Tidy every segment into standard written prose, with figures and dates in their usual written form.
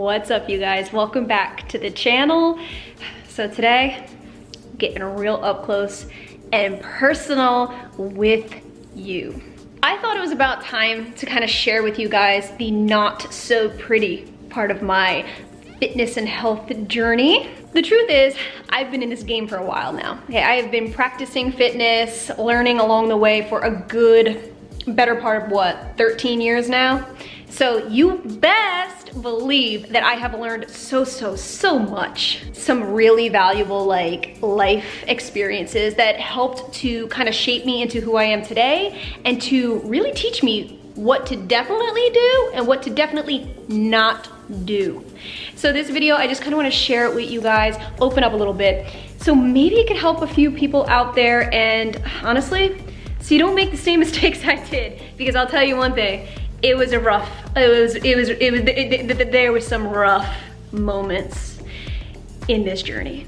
What's up, you guys? Welcome back to the channel. So today, I'm getting real up close and personal with you. I thought it was about time to kind of share with you guys the not so pretty part of my fitness and health journey. The truth is, I've been in this game for a while now. Okay, I have been practicing fitness, learning along the way for a good, better part of what, 13 years now? So you best believe that I have learned so much. Some really valuable life experiences that helped to kind of shape me into who I am today and to really teach me what to definitely do and what to definitely not do. So this video, I just kind of want to share it with you guys, open up a little bit. So maybe it could help a few people out there, and honestly, so you don't make the same mistakes I did, because I'll tell you one thing, there was some rough moments in this journey.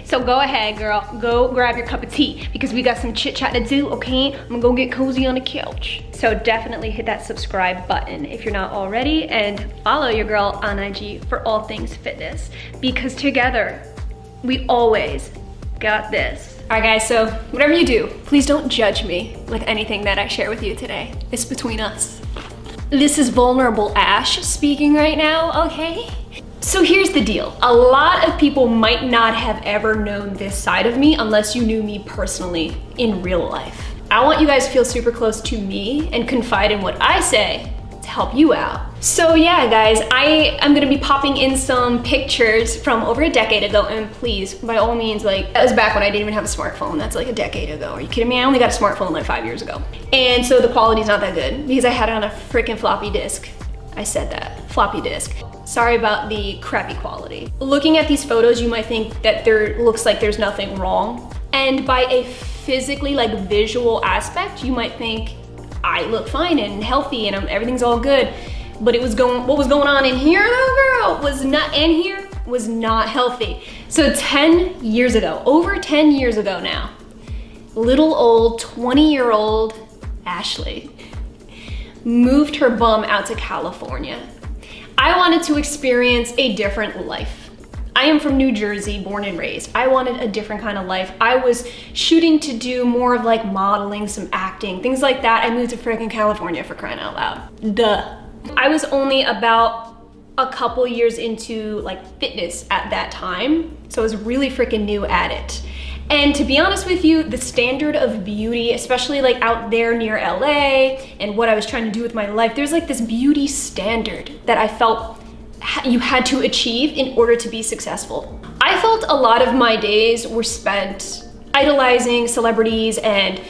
So go ahead, girl, go grab your cup of tea because we got some chit chat to do, okay? I'm gonna go get cozy on the couch. So definitely hit that subscribe button if you're not already, and follow your girl on IG for all things fitness, because together we always got this. All right guys, so whatever you do, please don't judge me with anything that I share with you today. It's between us. This is vulnerable Ash speaking right now, okay? So here's the deal. A lot of people might not have ever known this side of me unless you knew me personally in real life. I want you guys to feel super close to me and confide in what I say to help you out. So yeah, guys, I am gonna be popping in some pictures from over a decade ago, and please, by all means, that was back when I didn't even have a smartphone. That's like a decade ago. Are you kidding me? I only got a smartphone like 5 years ago. And so the quality's not that good because I had it on a freaking floppy disk. I said that, floppy disk. Sorry about the crappy quality. Looking at these photos, you might think that there looks like there's nothing wrong. And by a physically, visual aspect, you might think I look fine and healthy and everything's all good. But what was going on in here though, girl, was not healthy. So 10 years ago, over 10 years ago now, little old 20-year-old Ashley moved her bum out to California. I wanted to experience a different life. I am from New Jersey, born and raised. I wanted a different kind of life. I was shooting to do more of modeling, some acting, things like that. I moved to freaking California, for crying out loud. Duh. I was only about a couple years into fitness at that time. So I was really freaking new at it. And to be honest with you, the standard of beauty, especially out there near LA and what I was trying to do with my life, there's this beauty standard that I felt you had to achieve in order to be successful. I felt a lot of my days were spent idolizing celebrities and,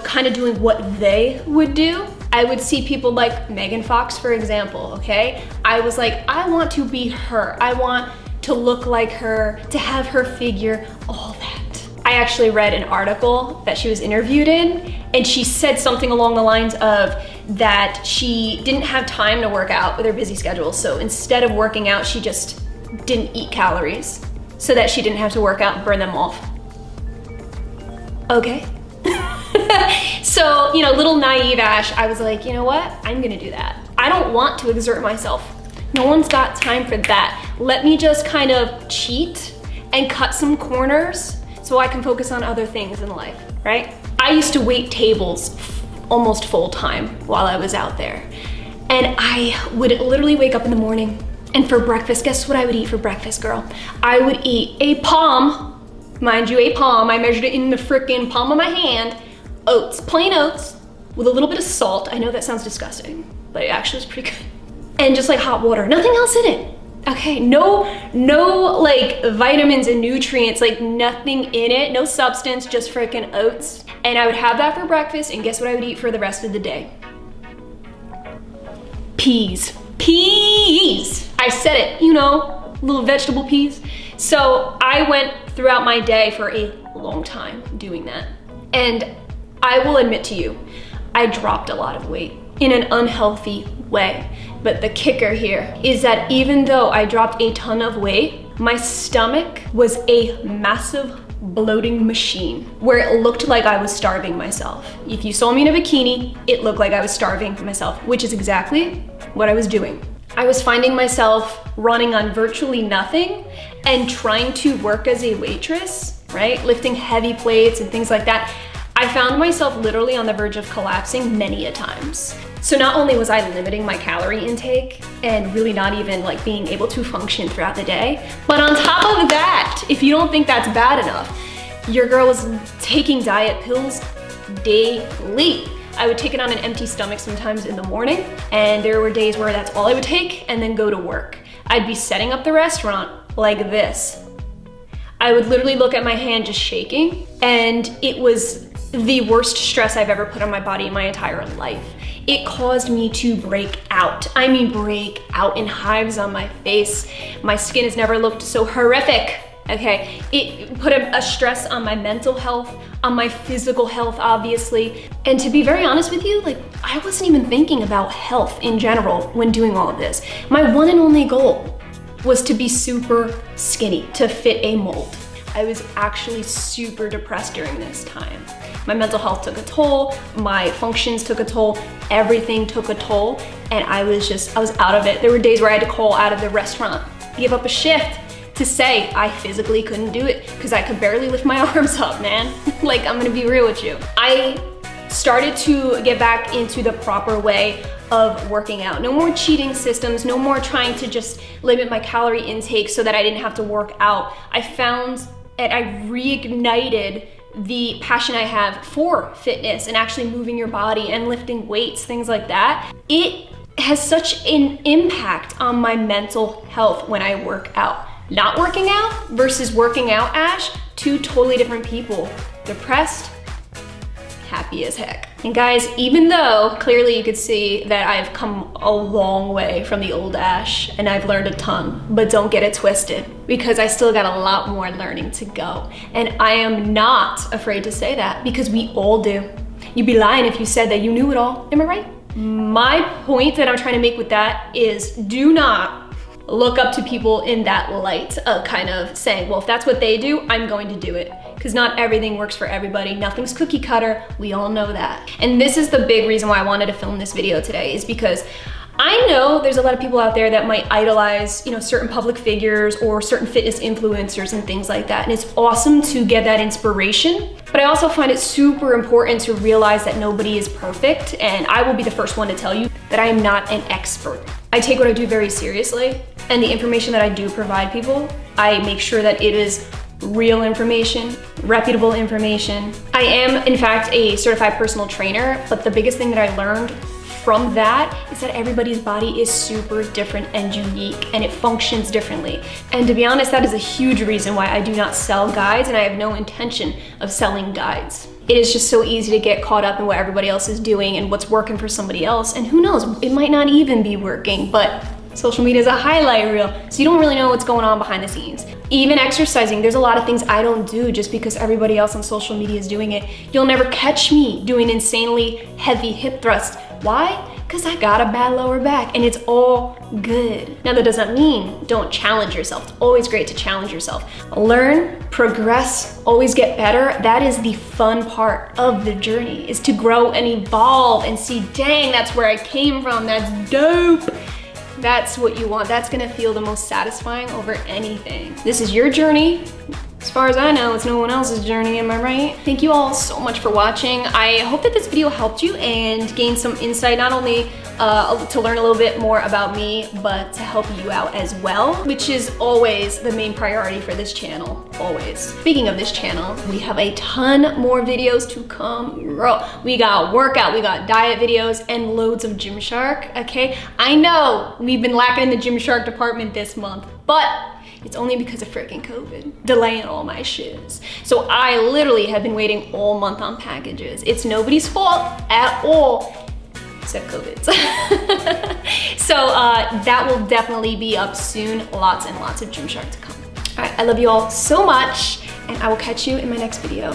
kind of doing what they would do. I would see people like Megan Fox, for example, okay? I was like, I want to be her. I want to look like her, to have her figure, all that. I actually read an article that she was interviewed in, and she said something along the lines of that she didn't have time to work out with her busy schedule. So instead of working out, she just didn't eat calories so that she didn't have to work out and burn them off. Okay. So, little naive Ash, I was like, you know what? I'm gonna do that. I don't want to exert myself. No one's got time for that. Let me just kind of cheat and cut some corners so I can focus on other things in life, right? I used to wait tables almost full time while I was out there. And I would literally wake up in the morning, and for breakfast, guess what I would eat for breakfast, girl? I would eat a palm, mind you, a palm. I measured it in the frickin' palm of my hand. Oats, plain oats, with a little bit of salt. I know that sounds disgusting, but it actually is pretty good. And just hot water, nothing else in it. Okay, no vitamins and nutrients, nothing in it, no substance, just freaking oats. And I would have that for breakfast, and guess what I would eat for the rest of the day? Peas. Peas! I said it, little vegetable peas. So I went throughout my day for a long time doing that. And I will admit to you, I dropped a lot of weight in an unhealthy way. But the kicker here is that even though I dropped a ton of weight, my stomach was a massive bloating machine where it looked like I was starving myself. If you saw me in a bikini, it looked like I was starving myself, which is exactly what I was doing. I was finding myself running on virtually nothing and trying to work as a waitress, right? Lifting heavy plates and things like that. I found myself literally on the verge of collapsing many a times. So not only was I limiting my calorie intake and really not even like being able to function throughout the day, but on top of that, if you don't think that's bad enough, your girl was taking diet pills daily. I would take it on an empty stomach sometimes in the morning, and there were days where that's all I would take and then go to work. I'd be setting up the restaurant like this. I would literally look at my hand just shaking, and it was the worst stress I've ever put on my body in my entire life. It caused me to break out. I mean, break out in hives on my face. My skin has never looked so horrific. Okay, it put a stress on my mental health, on my physical health, obviously. And to be very honest with you, like, I wasn't even thinking about health in general when doing all of this. My one and only goal was to be super skinny, to fit a mold. I was actually super depressed during this time. My mental health took a toll, my functions took a toll, everything took a toll, and I was out of it. There were days where I had to call out of the restaurant, give up a shift, to say I physically couldn't do it because I could barely lift my arms up, man. Like, I'm gonna be real with you. I started to get back into the proper way of working out. No more cheating systems, no more trying to just limit my calorie intake so that I didn't have to work out. I found and I reignited the passion I have for fitness and actually moving your body and lifting weights, things like that. It has such an impact on my mental health when I work out. Not working out versus working out, Ash, two totally different people. Depressed, happy as heck. And guys, even though clearly you could see that I've come a long way from the old Ash and I've learned a ton, but don't get it twisted because I still got a lot more learning to go. And I am not afraid to say that because we all do. You'd be lying if you said that you knew it all, am I right? My point that I'm trying to make with that is do not look up to people in that light of kind of saying, well, if that's what they do, I'm going to do it. Because not everything works for everybody. Nothing's cookie cutter. We all know that. And this is the big reason why I wanted to film this video today is because I know there's a lot of people out there that might idolize, you know, certain public figures or certain fitness influencers and things like that. And it's awesome to get that inspiration. But I also find it super important to realize that nobody is perfect. And I will be the first one to tell you that I am not an expert. I take what I do very seriously. And the information that I do provide people, I make sure that it is real information, reputable information. I am, in fact, a certified personal trainer, but the biggest thing that I learned from that is that everybody's body is super different and unique, and it functions differently. And to be honest, that is a huge reason why I do not sell guides, and I have no intention of selling guides. It is just so easy to get caught up in what everybody else is doing and what's working for somebody else, and who knows, it might not even be working, but social media is a highlight reel, so you don't really know what's going on behind the scenes. Even exercising, there's a lot of things I don't do just because everybody else on social media is doing it. You'll never catch me doing insanely heavy hip thrusts. Why? Because I got a bad lower back and it's all good. Now that doesn't mean don't challenge yourself. It's always great to challenge yourself. Learn, progress, always get better. That is the fun part of the journey, is to grow and evolve and see, dang, that's where I came from, that's dope. That's what you want. That's gonna feel the most satisfying over anything. This is your journey. As far as I know, it's no one else's journey, am I right? Thank you all so much for watching. I hope that this video helped you and gained some insight, not only to learn a little bit more about me, but to help you out as well, which is always the main priority for this channel, always. Speaking of this channel, we have a ton more videos to come, bro. We got workout, we got diet videos, and loads of Gymshark, okay? I know we've been lacking in the Gymshark department this month, but it's only because of freaking COVID, delaying all my shiz. So I literally have been waiting all month on packages. It's nobody's fault at all, except COVID's. So that will definitely be up soon. Lots and lots of Gymshark to come. All right, I love you all so much, and I will catch you in my next video.